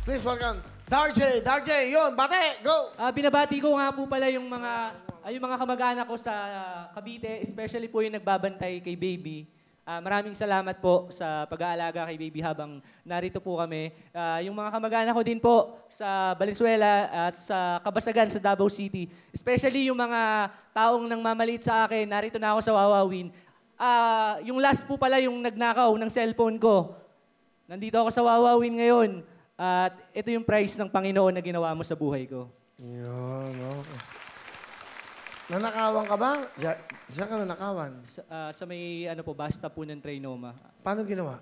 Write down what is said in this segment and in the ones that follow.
Please welcome Darjay. Darjay, yun, bate, go! Binabati ko nga po pala yung mga kamag-anak ko sa Cavite, especially po yung nagbabantay kay Baby. Maraming salamat po sa pag-aalaga kay Baby habang narito po kami. Yung mga kamag-anak ko din po sa Valenzuela at sa Kabasagan sa Davao City. Especially yung mga taong nang mamaliit sa akin, narito na ako sa Wawawin. Yung last po pala yung nagnakaw ng cellphone ko. Nandito ako sa Wawawin ngayon. At ito yung prize ng Panginoon na ginawa mo sa buhay ko. Yun, okay. Nanakawan ka ba? Diyan ka nanakawan? Sa may basta po ng Trinoma. Paano ginawa?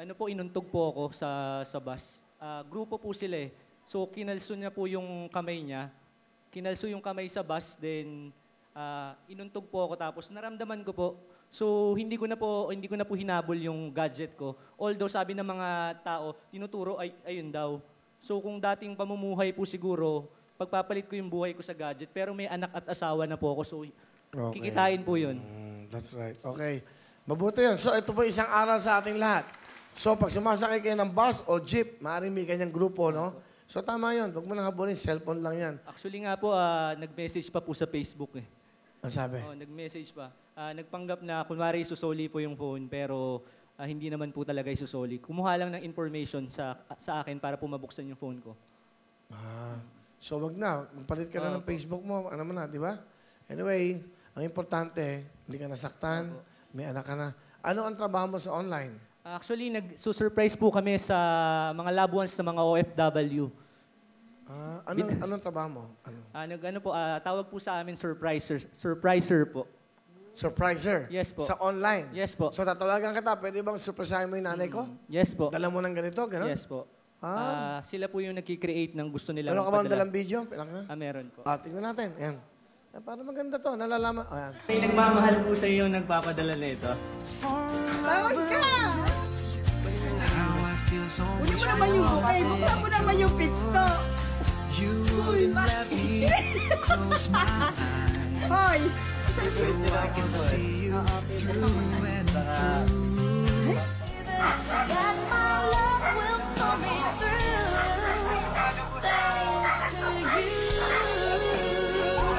Inuntog po ako sa bus. Grupo po sila eh. So kinalso niya po yung kamay niya. Kinalso yung kamay sa bus, then inuntog po ako tapos naramdaman ko po. So hindi ko na po hinabol yung gadget ko. Although sabi ng mga tao, tinuturo ayun daw. So kung dating pamumuhay po siguro, pagpapalit ko yung buhay ko sa gadget, pero may anak at asawa na po ako, so kikitain po yun. That's right. Okay. Mabuti yun. So ito po isang aral sa ating lahat. So pag sumasakay kayo ng bus o jeep, maaaring may kanyang grupo, no? So tama yun. Huwag mo nang habulin. Cellphone lang yan. Actually nga po, nag-message pa po sa Facebook eh. Ano sabi? Nag-message pa. Nagpanggap na kunwari isusoli po yung phone, pero hindi naman po talaga isusoli. Kumuha lang ng information sa akin para po mabuksan yung phone ko. So wag na. Magpalit ka na ng Facebook mo. Ano mo na, di ba? Anyway, ang importante, hindi ka nasaktan, may anak ka na. Ano ang trabaho mo sa online? Actually, nag-surprise po kami sa mga loved ones ng mga OFW. Anong trabaho mo? Tawag po sa amin surpriser po. Surpriser? Yes po. Sa online? Yes po. So tatawagan kita, pwede bang surprisahin mo yung nanay ko? Yes po. Dala mo ng ganito, gano'n? Yes po. Sila po yung nagki-create ng gusto nilang Meron ka bang dalang video? Meron po. Tingnan natin. Ayan. Para maganda to, nalalaman. Ayan. May nagmamahal po sa iyo yung nagpapadala nito. Tawag ka! Kunin mo naman yung bukay. Buksan mo naman yung pinto. Uy, Hoy! So I can see you through and through. That my love will pull me through, thanks to you. No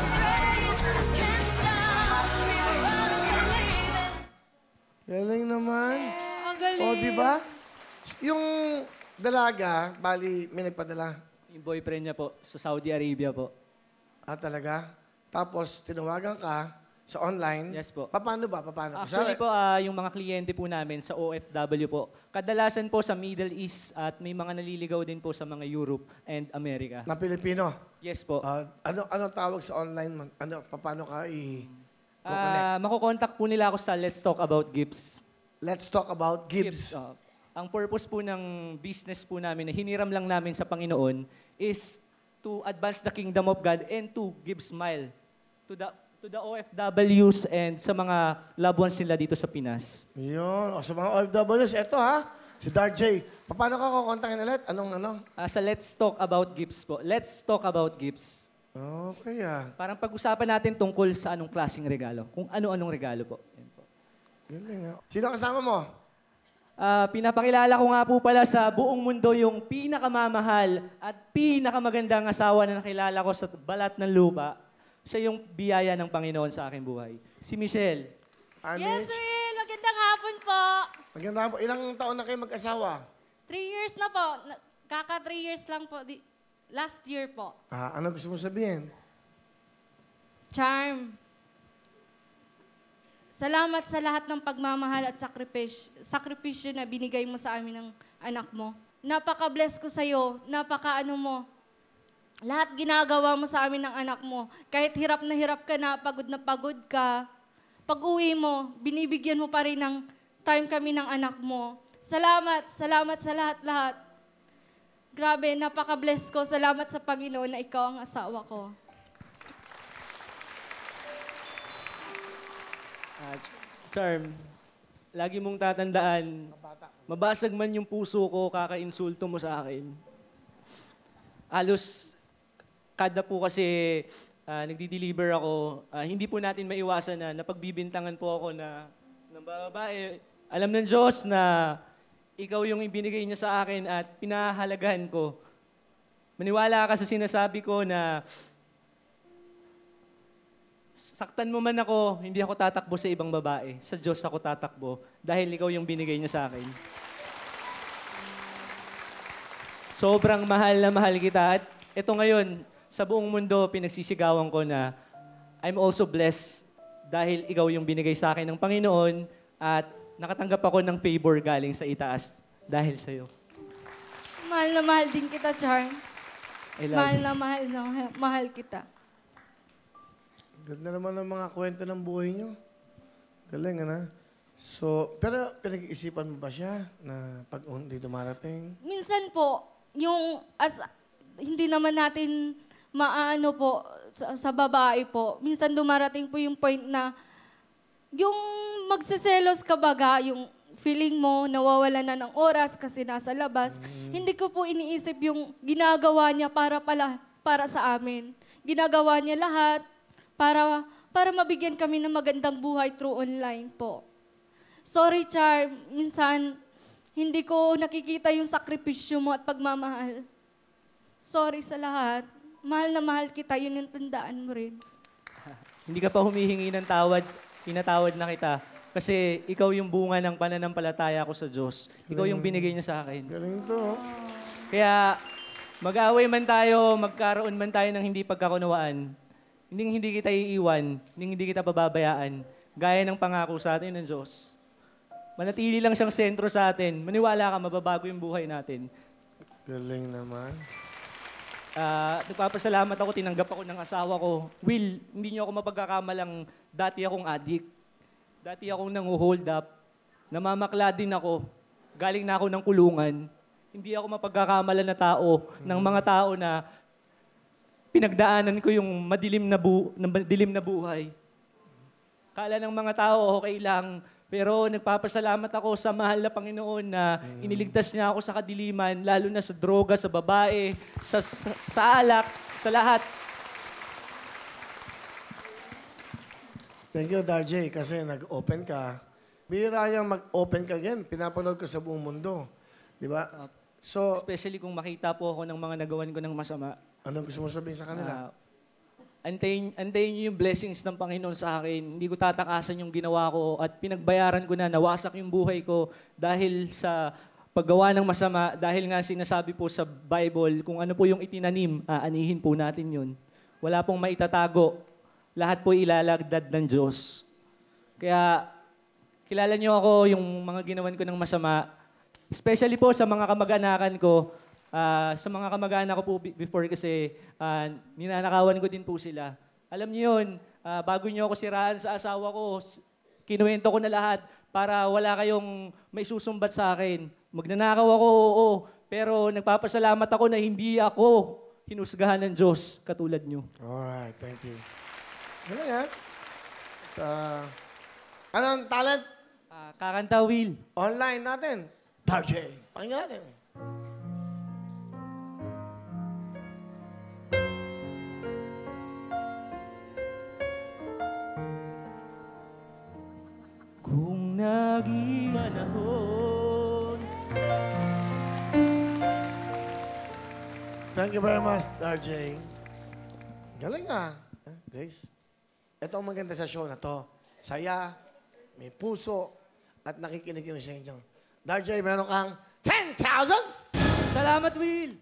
praise can stop me from believing. Galing naman. Ang galing. O, di ba? Yung dalaga, bali, may nagpadala. Yung boyfriend niya po, sa Saudi Arabia po. Talaga? Tapos, tinawagan ka sa online. Yes po. Paano ba? Paano? Actually po, yung mga kliyente po namin sa OFW po, kadalasan po sa Middle East at may mga naliligaw din po sa mga Europe and America. Na Pilipino? Yes po. Ano tawag sa online? Paano ka i-connect? Makukontakt po nila ako sa Let's Talk About Gifts. Let's talk about Gibbs. Ang purpose po ng business po namin na hiniram lang namin sa Panginoon is to advance the kingdom of God and to give smile to the OFWs and sa mga loved ones nila dito sa Pinas. Yun. Sa mga OFWs, eto ha, si Darjay. Paano ka kukontakin ulit? Sa Let's Talk About Gifts po. Let's Talk About Gifts. Okay Parang pag-usapan natin tungkol sa anong klaseng regalo. Kung ano-anong regalo po. Yan po. Galing. Sino kasama mo? Pinapakilala ko nga po pala sa buong mundo yung pinakamamahal at pinakamagandang asawa na nakilala ko sa balat ng lupa. Siya yung biyaya ng Panginoon sa aking buhay. Si Michelle. Yes, sir. Magandang hapon po. Maganda po. Ilang taon na kayo mag-asawa? 3 years na po. Kaka 3 years lang po. Last year po. Ano gusto mo sabihin? Charm. Salamat sa lahat ng pagmamahal at sakripisyo na binigay mo sa amin ng anak mo. Napaka-bless ko sa'yo. Napaka-ano mo. Lahat ginagawa mo sa amin ng anak mo. Kahit hirap ka na pagod ka. Pag-uwi mo, binibigyan mo pa rin ng time kami ng anak mo. Salamat sa lahat-lahat. Grabe, napaka-bless ko. Salamat sa Panginoon na ikaw ang asawa ko. Charm, lagi mong tatandaan, mabasag man yung puso ko, kaka-insulto mo sa akin. Halos, kada po kasi nagdi-deliver ako, hindi po natin maiwasan na napagbibintangan po ako na ng babae. Alam ng Diyos na ikaw yung ibinigay niya sa akin at pinahalagahan ko. Maniwala ka sa sinasabi ko na saktan mo man ako, hindi ako tatakbo sa ibang babae. Sa Diyos ako tatakbo dahil ikaw yung binigay niya sa akin. Sobrang mahal na mahal kita. At ito ngayon, sa buong mundo, pinagsisigawan ko na I'm also blessed dahil ikaw yung binigay sa akin ng Panginoon at nakatanggap ako ng favor galing sa itaas dahil sa'yo. Mahal na mahal din kita, Charm. I love Mahal you. na mahal kita. Ganda naman ng mga kwento ng buhay nyo. Galing, ano? So, pero pinag-iisipan mo ba siya na pag hindi dumarating? Minsan po, hindi naman natin maano po sa babae po. Minsan dumarating po yung point na yung magsiselos ka baga, yung feeling mo nawawala na ng oras kasi nasa labas. Hindi ko po iniisip yung ginagawa niya para sa amin. Ginagawa niya lahat para mabigyan kami ng magandang buhay through online po. Sorry, Char. Minsan, hindi ko nakikita yung sakripisyo mo at pagmamahal. Sorry sa lahat. Mahal na mahal kita, yun yung tandaan mo rin. Hindi ka pa humihingi ng tawad, pinatawad na kita. Kasi ikaw yung bunga ng pananampalataya ko sa Diyos. Ikaw yung binigay niya sa akin. Galing to. Kaya mag-away man tayo, magkaroon man tayo ng hindi pagkakunawaan, hindi kita iiwan, hindi kita pababayaan, gaya ng pangako sa atin ng Diyos. Manatili lang siyang sentro sa atin. Maniwala ka, mababago yung buhay natin. Galing naman. Nagpapasalamat ako, tinanggap ako ng asawa ko. Will, hindi niyo ako mapagkakamalang dati akong addict. Dati akong nangu-hold up. Namamakla din ako. Galing na ako ng kulungan. Hindi ako mapagkakamalan na tao ng mga tao na pinagdaanan ko yung madilim na buhay. Kala ng mga tao okay lang, pero nagpapasalamat ako sa mahal na Panginoon na iniligtas niya ako sa kadiliman, lalo na sa droga, sa babae, sa alak, sa lahat. Thank you, Darjay, kasi nag-open ka. Bihira yung mag-open ka again. Pinapanood ka sa buong mundo. Di ba? So, Especially kung makita po ako ng mga nagawan ko ng masama. anong gusto mo sabihin sa kanila? Antayin niyo yung blessings ng Panginoon sa akin. Hindi ko tatakasan yung ginawa ko at pinagbayaran ko na, nawasak yung buhay ko dahil sa paggawa ng masama, dahil nga sinasabi po sa Bible, kung ano po yung itinanim, aanihin po natin yun. Wala pong maitatago. Lahat po ilalagdad ng Diyos. Kaya, kilala niyo ako yung mga ginawan ko ng masama, especially po sa mga kamag-anakan ko. Sa mga kamag-anak ko po before kasi ninanakawan ko din po sila. Alam niyo yun, bago niyo ako siraan sa asawa ko, kinuwento ko na lahat para wala kayong may susumbat sa akin. Magnanakaw ako, oo, pero nagpapasalamat ako na hindi ako hinusgahan ng Diyos katulad niyo. Alright, thank you. Galing, ha? Anong talent? Kakanta, Will. Online natin. Darjay. Pakinggan natin. Kung nag-ipanahon. Thank you very much, Darjay. Galing, ha? Grace? Ito ang maganda sa show na to. Saya, may puso, at nakikinig yun sa inyo. Darjay, meron kang 10,000! Salamat, Will!